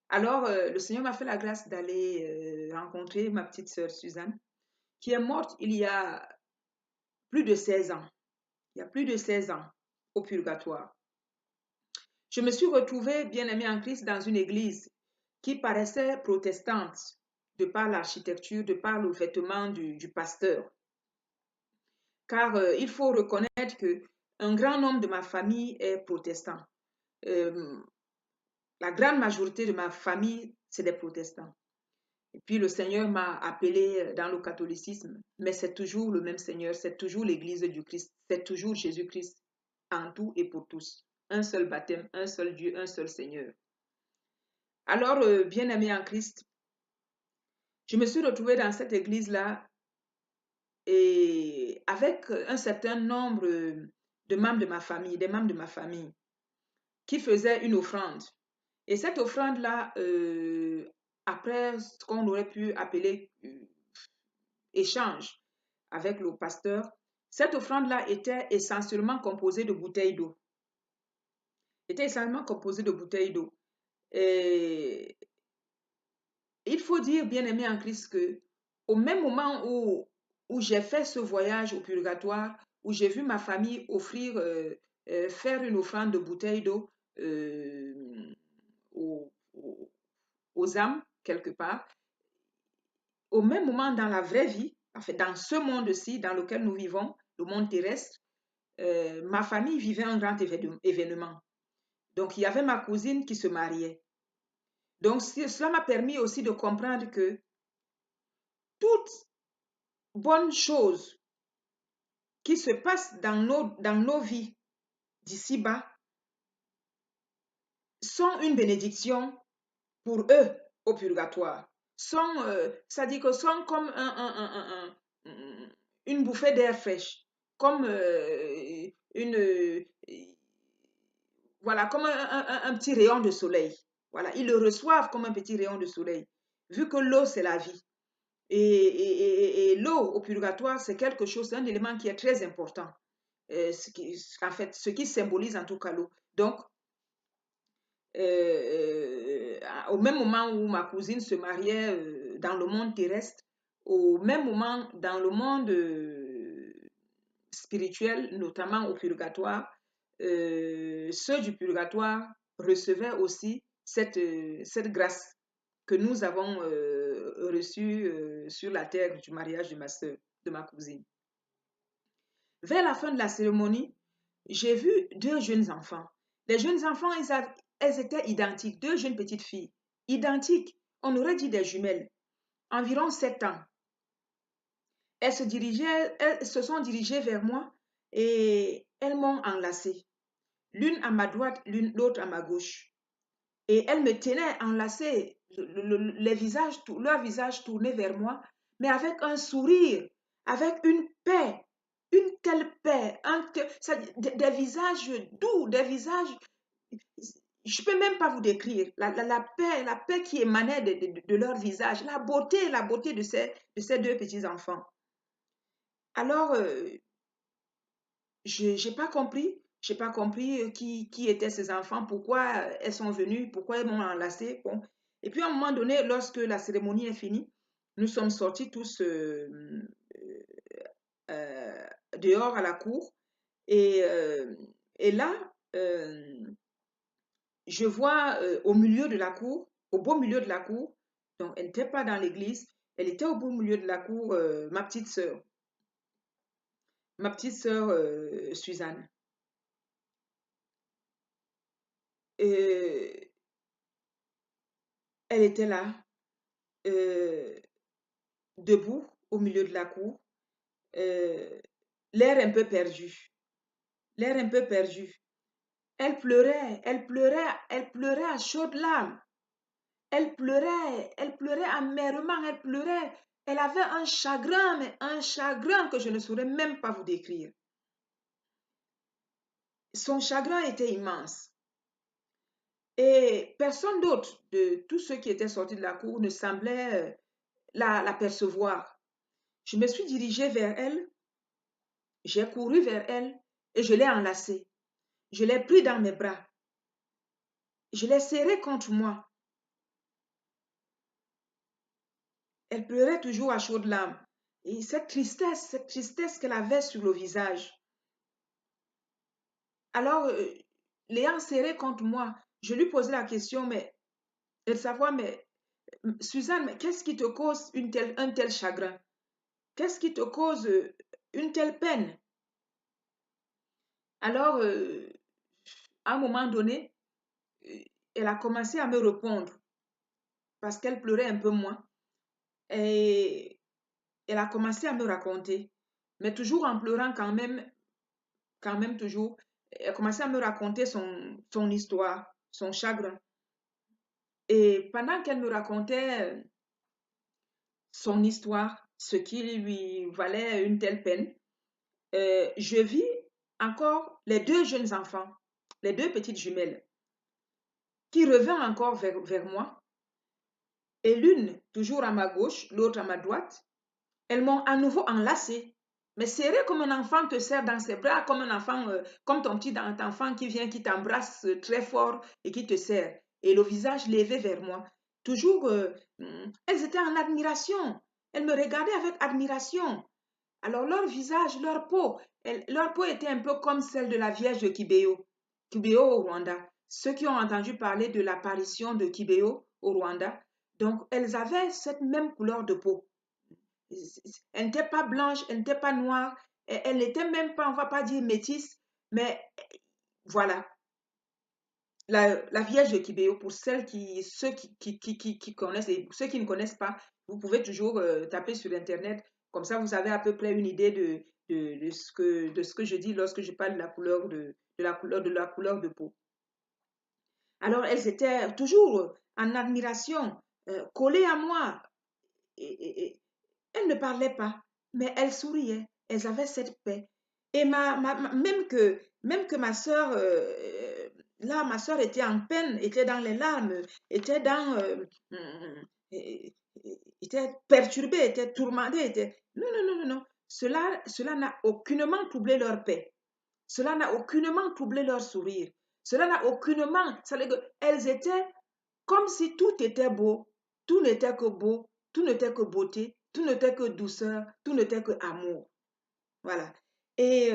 Alors, le Seigneur m'a fait la grâce d'aller rencontrer ma petite sœur Suzanne, qui est morte il y a plus de 16 ans. Il y a plus de 16 ans au purgatoire. Je me suis retrouvée, bien-aimée en Christ, dans une église qui paraissait protestante de par l'architecture, de par le vêtement du pasteur. Car il faut reconnaître qu'un grand nombre de ma famille est protestant. La grande majorité de ma famille, c'est des protestants. Et puis le Seigneur m'a appelé dans le catholicisme, mais c'est toujours le même Seigneur, c'est toujours l'Église du Christ, c'est toujours Jésus-Christ en tout et pour tous. Un seul baptême, un seul Dieu, un seul Seigneur. Alors, bien-aimé en Christ, je me suis retrouvée dans cette église-là et avec un certain nombre de membres de ma famille, des membres de ma famille, qui faisaient une offrande. Et cette offrande-là, après ce qu'on aurait pu appeler échange avec le pasteur, cette offrande-là était essentiellement composée de bouteilles d'eau. Était essentiellement composée de bouteilles d'eau. Et il faut dire, bien-aimé en Christ, que au même moment où j'ai fait ce voyage au purgatoire, où j'ai vu ma famille offrir, faire une offrande de bouteilles d'eau euh, aux, aux- aux âmes, quelque part, au même moment dans la vraie vie, en fait, dans ce monde-ci dans lequel nous vivons, le monde terrestre, ma famille vivait un grand événement. Donc, il y avait ma cousine qui se mariait. Donc, cela m'a permis aussi de comprendre que toute bonne chose qui se passe dans nos vies d'ici-bas sont une bénédiction pour eux au purgatoire. C'est-à-dire que sont comme une bouffée d'air fraîche, comme voilà, comme un petit rayon de soleil. Voilà, ils le reçoivent comme un petit rayon de soleil, vu que l'eau, c'est la vie. Et l'eau au purgatoire, c'est quelque chose, c'est un élément qui est très important. En fait, ce qui symbolise en tout cas l'eau. Donc, au même moment où ma cousine se mariait dans le monde terrestre, au même moment dans le monde spirituel, notamment au purgatoire, ceux du purgatoire recevaient aussi cette grâce que nous avons reçue sur la terre du mariage de ma soeur, de ma cousine. Vers la fin de la cérémonie, j'ai vu deux jeunes enfants. Les jeunes enfants, elles étaient identiques, deux jeunes petites filles, identiques. On aurait dit des jumelles, environ 7 ans. Elles se sont dirigées vers moi et elles m'ont enlacée. L'une à ma droite, l'autre à ma gauche. Et elles me tenaient enlacée, leur visage tourné vers moi, mais avec un sourire, avec une telle paix, des visages doux, des visages, je ne peux même pas vous décrire la paix qui émanait de leur visage, la beauté de ces deux petits enfants. Alors, j'ai pas compris. J'ai pas compris qui étaient ces enfants, pourquoi elles sont venues, pourquoi elles m'ont enlacée. Bon. Et puis à un moment donné, lorsque la cérémonie est finie, nous sommes sortis tous euh, dehors à la cour. Et, et là, je vois au milieu de la cour, au beau milieu de la cour, donc elle n'était pas dans l'église, elle était au beau milieu de la cour, ma petite sœur Suzanne. Et elle était là, euh, debout au milieu de la cour, euh, l'air un peu perdu, l'air un peu perdu. Elle pleurait à chaudes larmes. Elle pleurait amèrement, elle pleurait. Elle avait un chagrin, mais un chagrin que je ne saurais même pas vous décrire. Son chagrin était immense. Et personne d'autre de tous ceux qui étaient sortis de la cour ne semblait la percevoir. Je me suis dirigée vers elle, j'ai couru vers elle et je l'ai enlacée. Je l'ai pris dans mes bras. Je l'ai serrée contre moi. Elle pleurait toujours à chaudes larmes. Et cette tristesse qu'elle avait sur le visage. Alors, l'ayant serrée contre moi, je lui posais la question, mais de savoir, mais Suzanne, mais qu'est-ce qui te cause un tel chagrin? Qu'est-ce qui te cause une telle peine? Alors, à un moment donné, euh, elle a commencé à me répondre parce qu'elle pleurait un peu moins. Et elle a commencé à me raconter, mais toujours en pleurant quand même toujours. Elle a commencé à me raconter son histoire, son chagrin. Et pendant qu'elle me racontait son histoire, ce qui lui valait une telle peine, je vis encore les deux jeunes enfants, les deux petites jumelles, qui revinrent encore vers moi, et l'une toujours à ma gauche, l'autre à ma droite. Elles m'ont à nouveau enlacée, mais serrée comme un enfant te serre dans ses bras, comme un enfant, comme ton petit enfant qui vient, qui t'embrasse très fort et qui te serre, et le visage levé vers moi. toujours, elles étaient en admiration. Elles me regardaient avec admiration. Alors leur visage, leur peau était un peu comme celle de la Vierge de Kibeo, Kibeo au Rwanda. Ceux qui ont entendu parler de l'apparition de Kibeo au Rwanda, donc elles avaient cette même couleur de peau. Elle n'était pas blanche, elle n'était pas noire, elle n'était même pas, on ne va pas dire métisse, mais voilà, la Vierge de Kibéo, pour ceux qui connaissent et ceux qui ne connaissent pas, vous pouvez toujours taper sur Internet. Comme ça, vous avez à peu près une idée de ce que je dis lorsque je parle de la couleur de peau. Alors, elles étaient toujours en admiration, collées à moi. Et elles ne parlaient pas, mais elles souriaient. Elles avaient cette paix. Et même que ma sœur, là, ma sœur était en peine, était dans les larmes, était était perturbée, était tourmentée, Non, non, non, non, non. Cela n'a aucunement troublé leur paix. Cela n'a aucunement troublé leur sourire. Cela n'a aucunement... Elles étaient comme si tout était beau. Tout n'était que beau, tout n'était que beauté, tout n'était que douceur, tout n'était que amour. Voilà. Et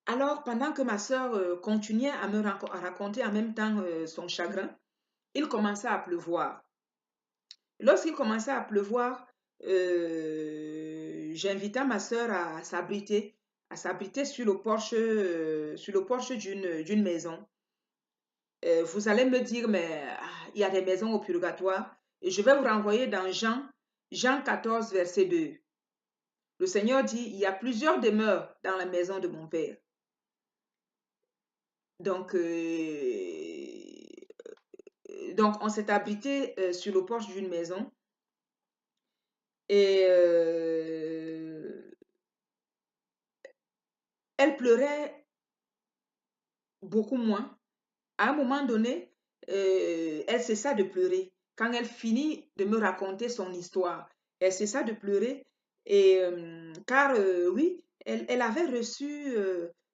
alors, pendant que ma sœur continuait à me raconter en même temps son chagrin, il commençait à pleuvoir. Lorsqu'il commençait à pleuvoir, j'invitais ma sœur à s'abriter sur le porche d'une maison. Vous allez me dire, mais il y a des maisons au purgatoire. Et je vais vous renvoyer dans Jean 14, verset 2. Le Seigneur dit, il y a plusieurs demeures dans la maison de mon Père. Donc, on s'est abrité sur le porche d'une maison. Et elle pleurait beaucoup moins. À un moment donné, elle cessa de pleurer. Quand elle finit de me raconter son histoire, elle cessa de pleurer. Et car oui, elle avait reçu,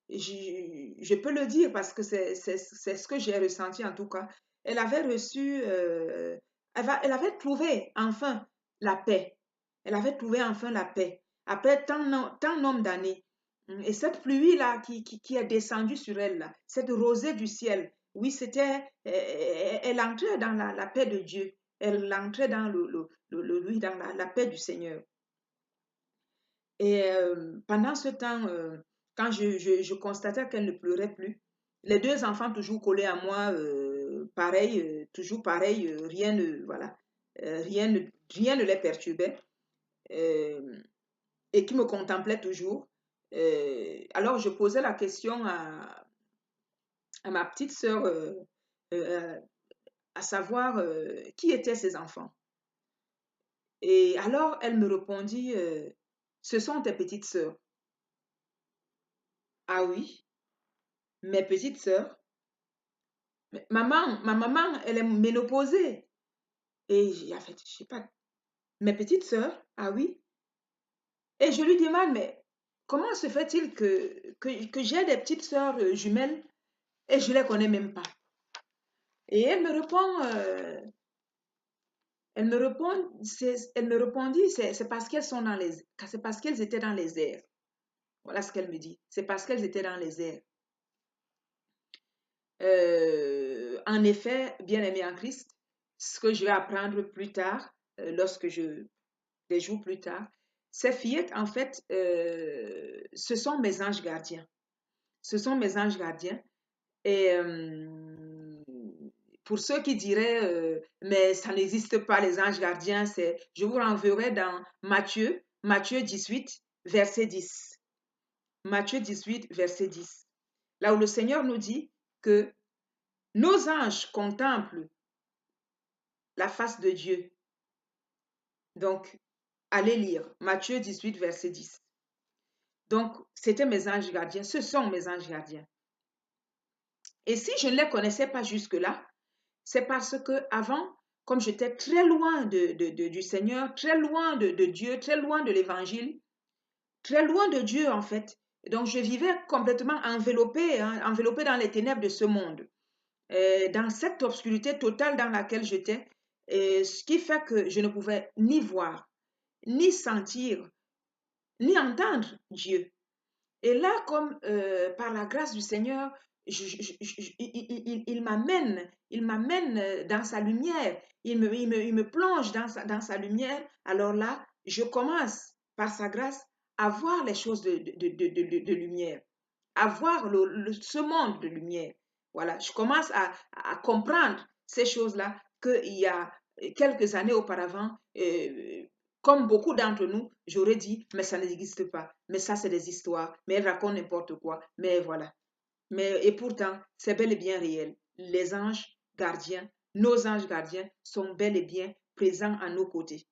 je peux le dire parce que c'est ce que j'ai ressenti en tout cas, elle avait reçu, elle avait trouvé enfin la paix. Elle avait trouvé enfin la paix après tant nombre d'années. Et cette pluie-là qui est descendue sur elle, là, cette rosée du ciel, oui, elle entrait dans la paix de Dieu. Elle entrait dans oui, dans la paix du Seigneur. Et pendant ce temps, quand je constatais qu'elle ne pleurait plus, les deux enfants toujours collés à moi, pareil, toujours pareil, voilà, rien ne les perturbait. Euh, et qui me contemplait toujours. Alors, je posais la question à ma petite sœur, euh, à savoir qui étaient ses enfants. Et alors, elle me répondit, ce sont tes petites sœurs. Ah oui, mes petites sœurs. Ma maman, elle est ménopausée. Et en fait, je sais pas, mes petites sœurs, ah oui. Et je lui demande, mais comment se fait-il que j'ai des petites sœurs jumelles et je ne les connais même pas? Et elle me répondit, c'est parce c'est parce qu'elles étaient dans les airs. Voilà ce qu'elle me dit. C'est parce qu'elles étaient dans les airs. En effet, bien aimé en Christ, ce que je vais apprendre plus tard, des jours plus tard, ces fillettes, en fait, ce sont mes anges gardiens. Ce sont mes anges gardiens. Et pour ceux qui diraient, mais ça n'existe pas, les anges gardiens, je vous renverrai dans Matthieu 18, verset 10. Matthieu 18, verset 10. Là où le Seigneur nous dit que nos anges contemplent la face de Dieu. Donc, allez lire Matthieu 18, verset 10. Donc, c'était mes anges gardiens, ce sont mes anges gardiens. Et si je ne les connaissais pas jusque-là, c'est parce que avant, comme j'étais très loin du Seigneur, très loin de Dieu, très loin de l'Évangile, très loin de Dieu en fait. Donc je vivais complètement enveloppée, enveloppée dans les ténèbres de ce monde. dans cette obscurité totale dans laquelle j'étais, ce qui fait que je ne pouvais ni voir, ni sentir, ni entendre Dieu. Et là, comme par la grâce du Seigneur, il m'amène dans sa lumière, il me plonge dans sa lumière. Alors là, je commence par sa grâce à voir les choses de lumière, à voir ce monde de lumière. Voilà, je commence à comprendre ces choses-là qu'il y a quelques années auparavant, comme beaucoup d'entre nous, j'aurais dit, mais ça n'existe pas. Mais ça, c'est des histoires. Mais elles racontent n'importe quoi. Mais voilà. Et pourtant, c'est bel et bien réel. Les anges gardiens, nos anges gardiens sont bel et bien présents à nos côtés.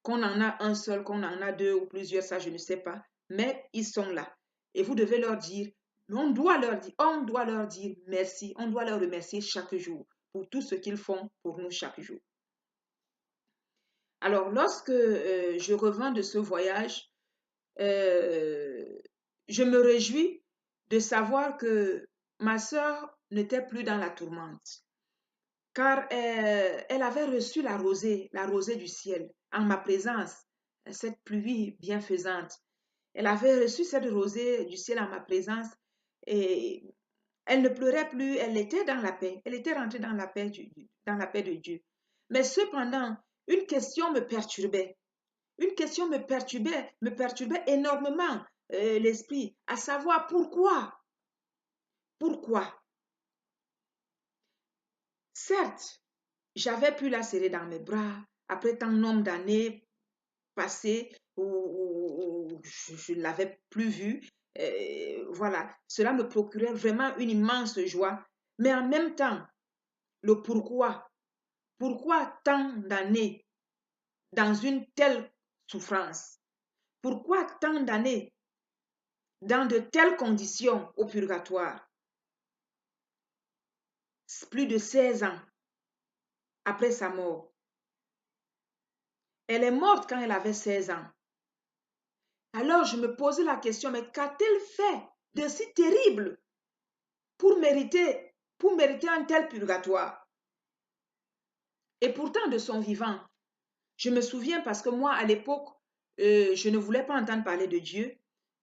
Qu'on en a un seul, qu'on en a deux ou plusieurs, ça, je ne sais pas. Mais ils sont là. Et vous devez leur dire, on doit leur dire merci. On doit leur remercier chaque jour pour tout ce qu'ils font pour nous chaque jour. Alors, lorsque je reviens de ce voyage, euh, je me réjouis de savoir que ma sœur n'était plus dans la tourmente, car elle avait reçu la rosée du ciel, en ma présence, cette pluie bienfaisante. Elle avait reçu cette rosée du ciel en ma présence et elle ne pleurait plus, elle était dans la paix, elle était rentrée dans la paix, dans la paix de Dieu. Mais cependant, une question me perturbait. Une question me perturbait énormément l'esprit, à savoir pourquoi. Pourquoi? Certes, j'avais pu la serrer dans mes bras après tant nombre d'années passées où je ne l'avais plus vue. Voilà, cela me procurait vraiment une immense joie. Mais en même temps, le pourquoi. Pourquoi tant d'années dans une telle souffrance? Pourquoi tant d'années dans de telles conditions au purgatoire? Plus de 16 ans après sa mort. Elle est morte quand elle avait 16 ans. Alors je me posais la question, mais qu'a-t-elle fait de si terrible pour mériter un tel purgatoire? Et pourtant de son vivant, je me souviens parce que moi à l'époque, je ne voulais pas entendre parler de Dieu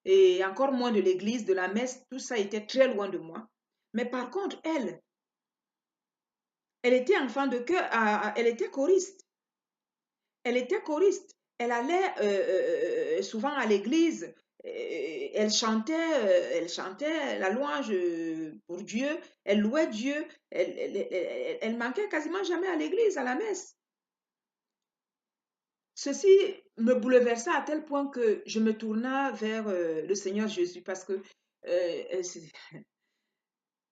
et encore moins de l'église, de la messe, tout ça était très loin de moi. Mais par contre, elle était enfant de cœur, elle était choriste. Elle était choriste. Elle allait souvent à l'église. Elle chantait la louange pour Dieu. Elle louait Dieu. Elle manquait quasiment jamais à l'église, à la messe. Ceci me bouleversa à tel point que je me tourna vers le Seigneur Jésus parce que,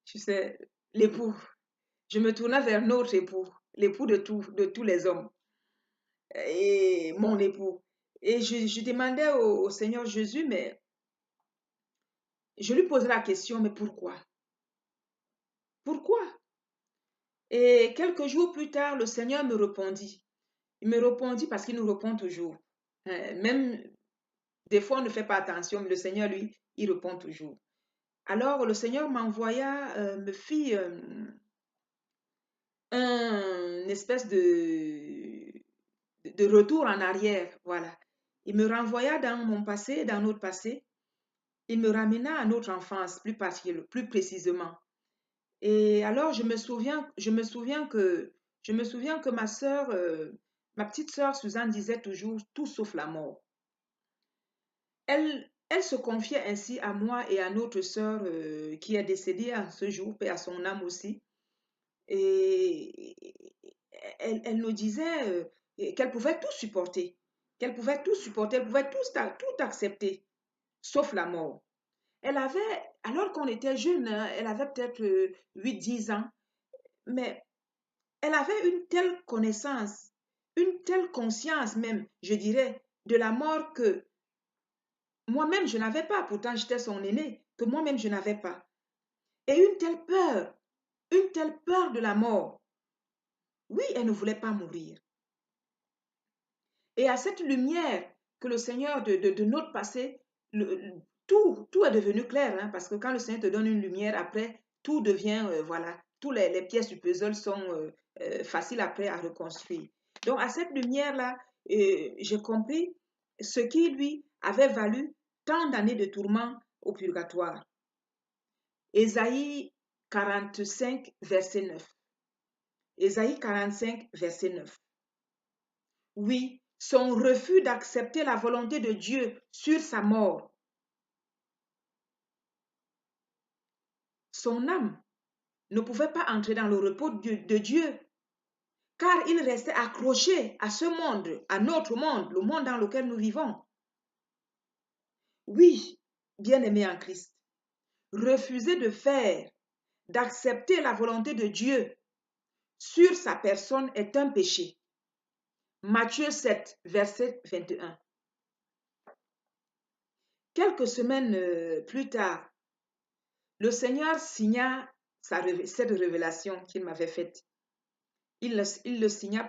tu sais, l'époux. Je me tourna vers notre époux, l'époux de tous les hommes. Et mon époux. Et je demandais au Seigneur Jésus, mais je lui posais la question, mais pourquoi? Pourquoi? Et quelques jours plus tard, le Seigneur me répondit. Il me répondit parce qu'il nous répond toujours. Même des fois, on ne fait pas attention, mais le Seigneur, lui, il répond toujours. Alors, le Seigneur m'envoya, me fit un espèce de retour en arrière. Voilà. Il me renvoya dans mon passé, dans notre passé. Il me ramena à notre enfance, plus précisément. Et alors, je me souviens que ma sœur, ma petite sœur Suzanne disait toujours tout sauf la mort. Elle se confiait ainsi à moi et à notre sœur qui est décédée à ce jour, paix à son âme aussi. Et elle nous disait qu'elle pouvait tout supporter, qu'elle pouvait tout supporter, elle pouvait tout accepter, sauf la mort. Elle avait, alors qu'on était jeune, hein, elle avait peut-être 8-10 ans, mais elle avait une telle connaissance, une telle conscience même, je dirais, de la mort que moi-même je n'avais pas. Pourtant, j'étais son aînée, que moi-même je n'avais pas. Et une telle peur de la mort. Oui, elle ne voulait pas mourir. Et à cette lumière que le Seigneur de notre passé, tout est devenu clair, hein, parce que quand le Seigneur te donne une lumière, après, tout devient, voilà, tous les pièces du puzzle sont faciles après à reconstruire. Donc, à cette lumière-là, j'ai compris ce qui lui avait valu tant d'années de tourments au purgatoire. Ésaïe 45, verset 9. Ésaïe 45, verset 9. Oui, son refus d'accepter la volonté de Dieu sur sa mort. Son âme ne pouvait pas entrer dans le repos de Dieu, car il restait accroché à ce monde, à notre monde, le monde dans lequel nous vivons. Oui, bien-aimé en Christ, refuser de faire, d'accepter la volonté de Dieu sur sa personne est un péché. Matthieu 7, verset 21. Quelques semaines plus tard, le Seigneur signa cette révélation qu'il m'avait faite. Il le signa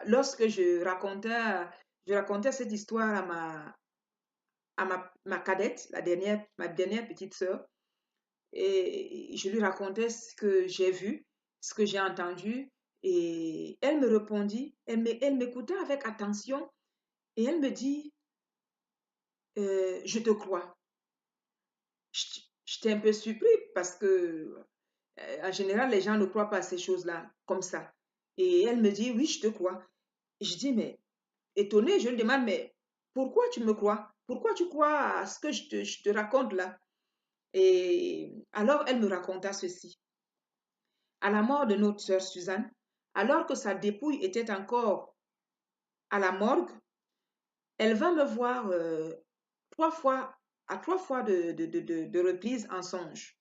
lorsque je racontais cette histoire à ma cadette, ma dernière petite sœur, et je lui racontais ce que j'ai vu, ce que j'ai entendu, et elle me répondit, elle m'écoutait avec attention, et elle me dit, je te crois. J'étais un peu surpris parce que en général, les gens ne croient pas à ces choses-là comme ça. Et elle me dit, oui, je te crois. Et je dis, mais étonnée, je lui demande, mais pourquoi tu me crois? Pourquoi tu crois à ce que je te raconte là? Et alors, elle me raconta ceci. À la mort de notre sœur Suzanne, alors que sa dépouille était encore à la morgue, elle va me voir à trois fois de reprise en songe.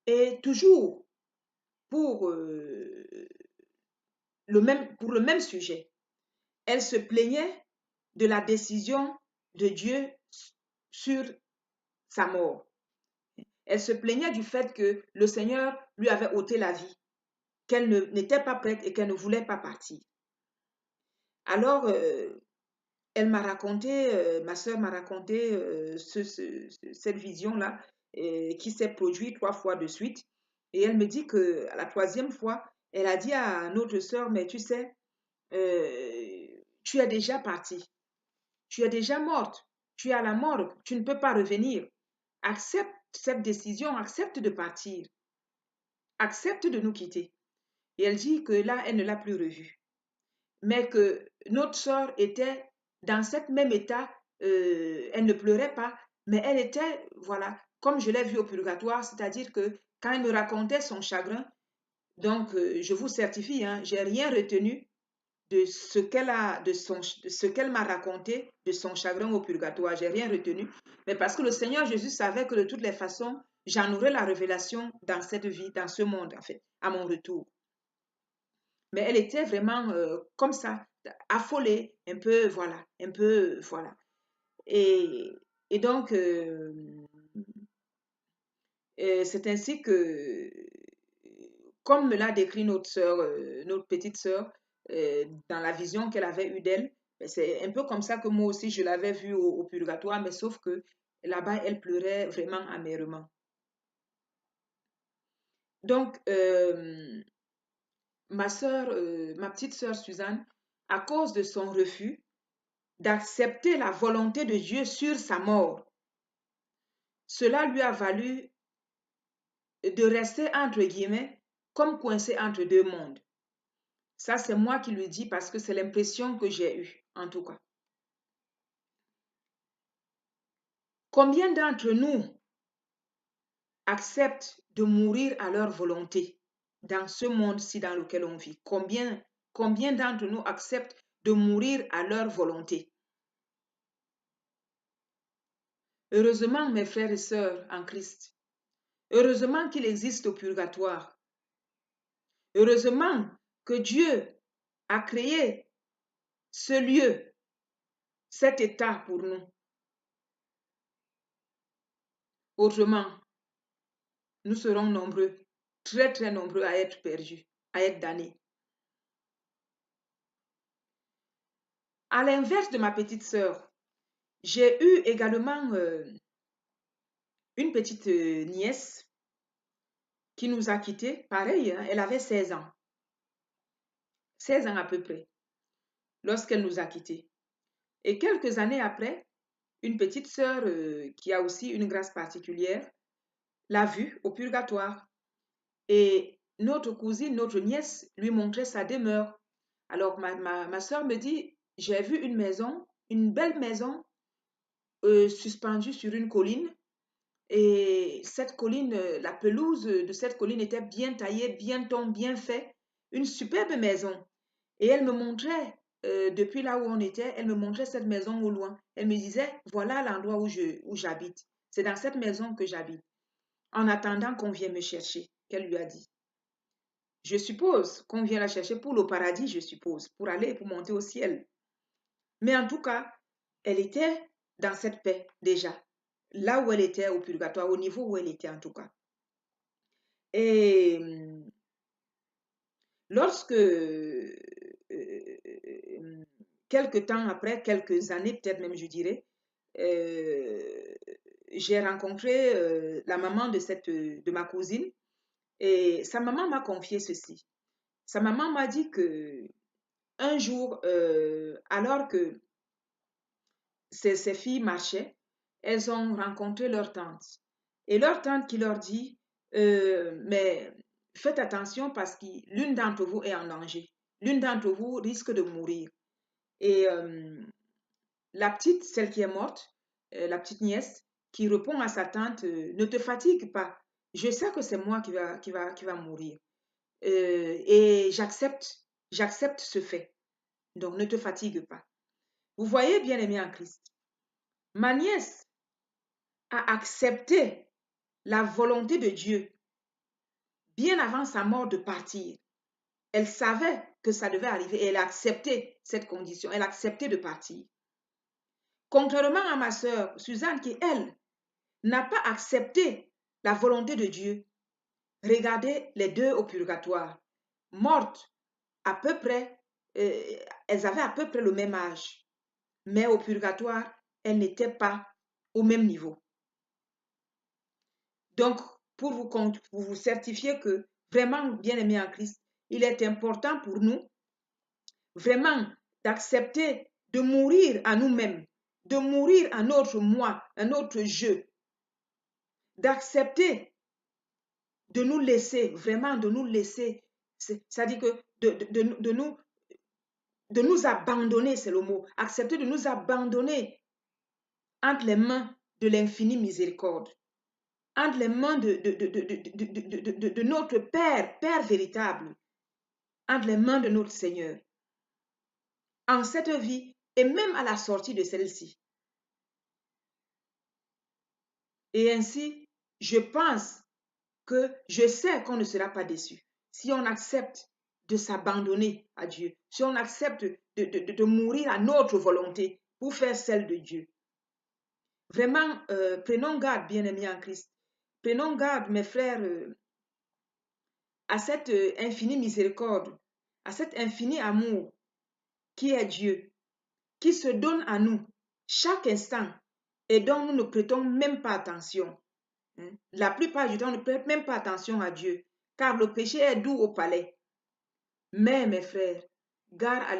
Et toujours pour, pour le même sujet. Elle se plaignait de la décision de Dieu sur sa mort. Elle se plaignait du fait que le Seigneur lui avait ôté la vie, qu'elle n'était pas prête et qu'elle ne voulait pas partir. Alors, elle m'a raconté, ma sœur m'a raconté cette vision-là qui s'est produite 3 fois de suite. Et elle me dit qu'à la 3e fois, elle a dit à notre sœur, mais tu sais, tu es déjà partie, tu es déjà morte, tu es à la morgue, tu ne peux pas revenir. Accepte cette décision, accepte de partir, accepte de nous quitter. Et elle dit que là, elle ne l'a plus revue, mais que notre sœur était dans cet même état, elle ne pleurait pas, mais elle était, voilà, comme je l'ai vu au purgatoire, c'est-à-dire que quand elle me racontait son chagrin, donc je vous certifie, hein, j'ai rien retenu de ce qu'elle m'a raconté de son chagrin au purgatoire. J'ai rien retenu, mais parce que le Seigneur Jésus savait que de toutes les façons, j'en aurais la révélation dans cette vie, dans ce monde, en fait, à mon retour. Mais elle était vraiment comme ça, affolée, un peu, voilà, un peu, voilà. Et donc, c'est ainsi que, comme me l'a décrit notre sœur, notre petite sœur, dans la vision qu'elle avait eue d'elle, ben, c'est un peu comme ça que moi aussi je l'avais vue au purgatoire, mais sauf que là-bas, elle pleurait vraiment amèrement. Donc, ma petite sœur Suzanne, à cause de son refus d'accepter la volonté de Dieu sur sa mort, cela lui a valu de rester entre guillemets comme coincé entre deux mondes. Ça, c'est moi qui lui dis parce que c'est l'impression que j'ai eue, en tout cas. Combien d'entre nous acceptent de mourir à leur volonté dans ce monde-ci dans lequel on vit? Combien d'entre nous acceptent de mourir à leur volonté? Heureusement, mes frères et sœurs en Christ, heureusement qu'il existe au purgatoire. Heureusement que Dieu a créé ce lieu, cet état pour nous. Autrement, nous serons nombreux, très très nombreux à être perdus, à être damnés. À l'inverse de ma petite sœur, j'ai eu également une petite nièce qui nous a quittés, pareil, hein, elle avait 16 ans. 16 ans à peu près, lorsqu'elle nous a quittés. Et quelques années après, une petite sœur qui a aussi une grâce particulière l'a vue au purgatoire. Et notre cousine, notre nièce, lui montrait sa demeure. Alors ma sœur me dit, j'ai vu une maison, une belle maison suspendue sur une colline. Et cette colline, la pelouse de cette colline était bien taillée, bien tondue, bien faite. Une superbe maison. Et elle me montrait, depuis là où on était, elle me montrait cette maison au loin. Elle me disait, voilà l'endroit où j'habite. C'est dans cette maison que j'habite. En attendant qu'on vienne me chercher, qu'elle lui a dit. Je suppose qu'on vient la chercher pour le paradis, je suppose, pour aller, pour monter au ciel. Mais en tout cas, elle était dans cette paix déjà, là où elle était au purgatoire, au niveau où elle était en tout cas. Et lorsque, quelques temps après, quelques années peut-être même je dirais, euh, j'ai rencontré la maman de ma cousine et sa maman m'a confié ceci. Sa maman m'a dit que un jour, alors que ces filles marchaient, elles ont rencontré leur tante. Et leur tante qui leur dit, mais faites attention parce que l'une d'entre vous est en danger. L'une d'entre vous risque de mourir. Et la petite, celle qui est morte, la petite nièce, qui répond à sa tante, ne te fatigue pas. Je sais que c'est moi qui va mourir. Et j'accepte ce fait. Donc ne te fatigue pas. Vous voyez, bien-aimé en Christ, ma nièce a accepté la volonté de Dieu bien avant sa mort de partir. Elle savait que ça devait arriver et elle a accepté cette condition. Elle a accepté de partir. Contrairement à ma sœur Suzanne qui, elle, n'a pas accepté la volonté de Dieu. Regardez les deux au purgatoire, mortes à peu près, elles avaient à peu près le même âge, mais au purgatoire, elles n'étaient pas au même niveau. Donc, pour vous certifier que vraiment, bien aimé en Christ, il est important pour nous vraiment d'accepter de mourir à nous-mêmes, de mourir à notre moi, à notre je, d'accepter de nous laisser, vraiment de nous laisser, c'est-à-dire que de nous abandonner, c'est le mot, accepter de nous abandonner entre les mains de l'infinie miséricorde, entre les mains de notre Père, Père véritable, entre les mains de notre Seigneur, en cette vie et même à la sortie de celle-ci. Et ainsi, je pense que je sais qu'on ne sera pas déçu si on accepte de s'abandonner à Dieu, si on accepte de mourir à notre volonté pour faire celle de Dieu. Vraiment, prenons garde, bien-aimés en Christ. Prenons garde, mes frères, à cette infinie miséricorde, à cet infini amour qui est Dieu, qui se donne à nous chaque instant et dont nous ne prêtons même pas attention. La plupart du temps, on ne prête même pas attention à Dieu, car le péché est doux au palais. Mais, mes frères, garde à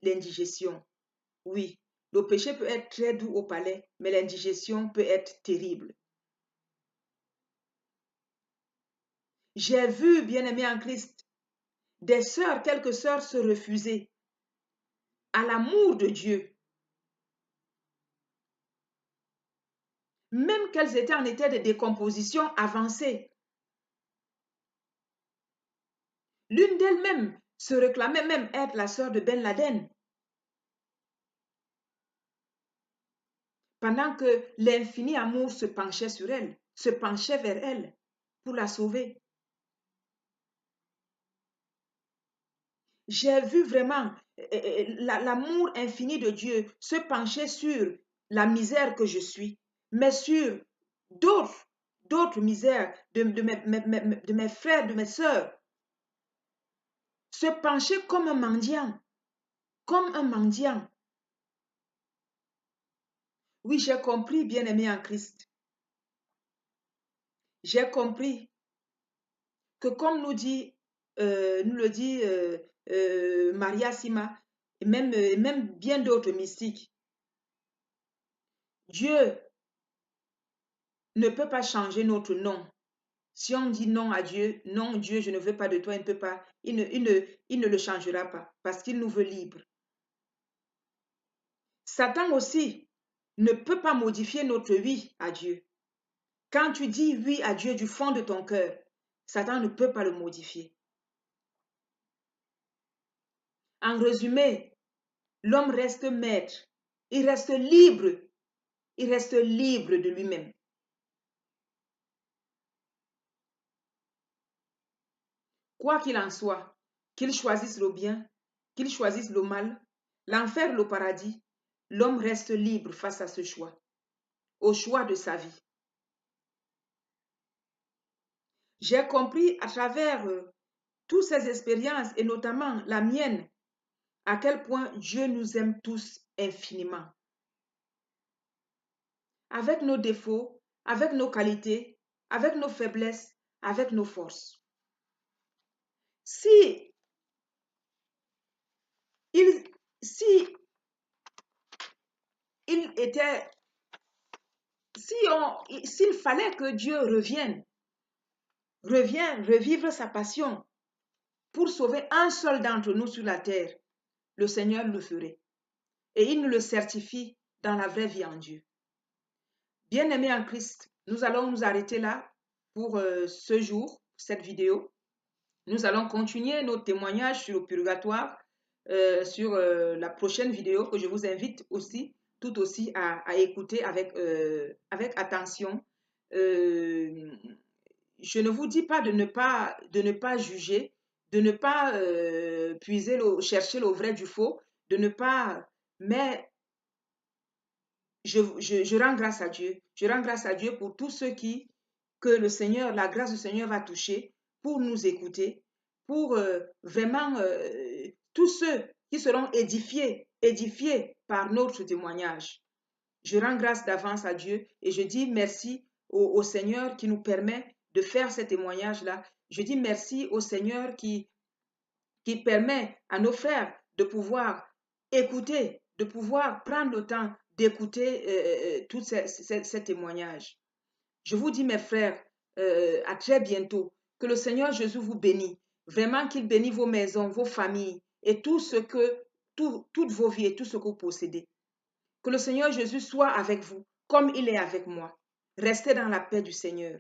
l'indigestion. Oui, le péché peut être très doux au palais, mais l'indigestion peut être terrible. J'ai vu, bien-aimés en Christ, des sœurs, quelques sœurs se refuser à l'amour de Dieu, même qu'elles étaient en état de décomposition avancée. L'une d'elles-mêmes se réclamait même être la sœur de Ben Laden, pendant que l'infini amour se penchait sur elle, se penchait vers elle pour la sauver. J'ai vu vraiment l'amour infini de Dieu se pencher sur la misère que je suis, mais sur d'autres misères de mes frères, de mes sœurs, se pencher comme un mendiant, comme un mendiant. Oui, j'ai compris, bien-aimé en Christ. J'ai compris que comme nous le dit Maria Sima, et même bien d'autres mystiques, Dieu ne peut pas changer notre nom. Si on dit non à Dieu, non Dieu, je ne veux pas de toi, il ne peut pas, il ne le changera pas parce qu'il nous veut libres. Satan aussi ne peut pas modifier notre oui à Dieu. Quand tu dis oui à Dieu du fond de ton cœur, Satan ne peut pas le modifier. En résumé, l'homme reste maître, il reste libre de lui-même. Quoi qu'il en soit, qu'il choisisse le bien, qu'il choisisse le mal, l'enfer, le paradis, l'homme reste libre face à ce choix, au choix de sa vie. J'ai compris à travers toutes ces expériences, et notamment la mienne, à quel point Dieu nous aime tous infiniment. Avec nos défauts, avec nos qualités, avec nos faiblesses, avec nos forces. Si il, si il était, s'il fallait que Dieu revienne revivre sa passion pour sauver un seul d'entre nous sur la terre, le Seigneur le ferait. Et il nous le certifie dans la vraie vie en Dieu. Bien-aimés en Christ, nous allons nous arrêter là pour ce jour, cette vidéo. Nous allons continuer nos témoignages sur le purgatoire sur la prochaine vidéo que je vous invite aussi, tout aussi à écouter avec attention. Je ne vous dis pas de ne pas juger, de ne pas chercher le vrai du faux, de ne pas... Mais je rends grâce à Dieu. Je rends grâce à Dieu pour tous ceux que le Seigneur, la grâce du Seigneur va toucher, pour nous écouter, pour vraiment tous ceux qui seront édifiés par notre témoignage. Je rends grâce d'avance à Dieu et je dis merci au Seigneur qui nous permet de faire ces témoignages-là. Je dis merci au Seigneur qui permet à nos frères de pouvoir écouter, de pouvoir prendre le temps d'écouter tous ces témoignages. Je vous dis, mes frères, à très bientôt. Que le Seigneur Jésus vous bénisse. Vraiment qu'il bénisse vos maisons, vos familles et toutes vos vies et tout ce que vous possédez. Que le Seigneur Jésus soit avec vous comme il est avec moi. Restez dans la paix du Seigneur.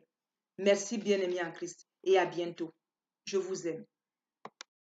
Merci, bien-aimés en Christ, et à bientôt. Je vous aime.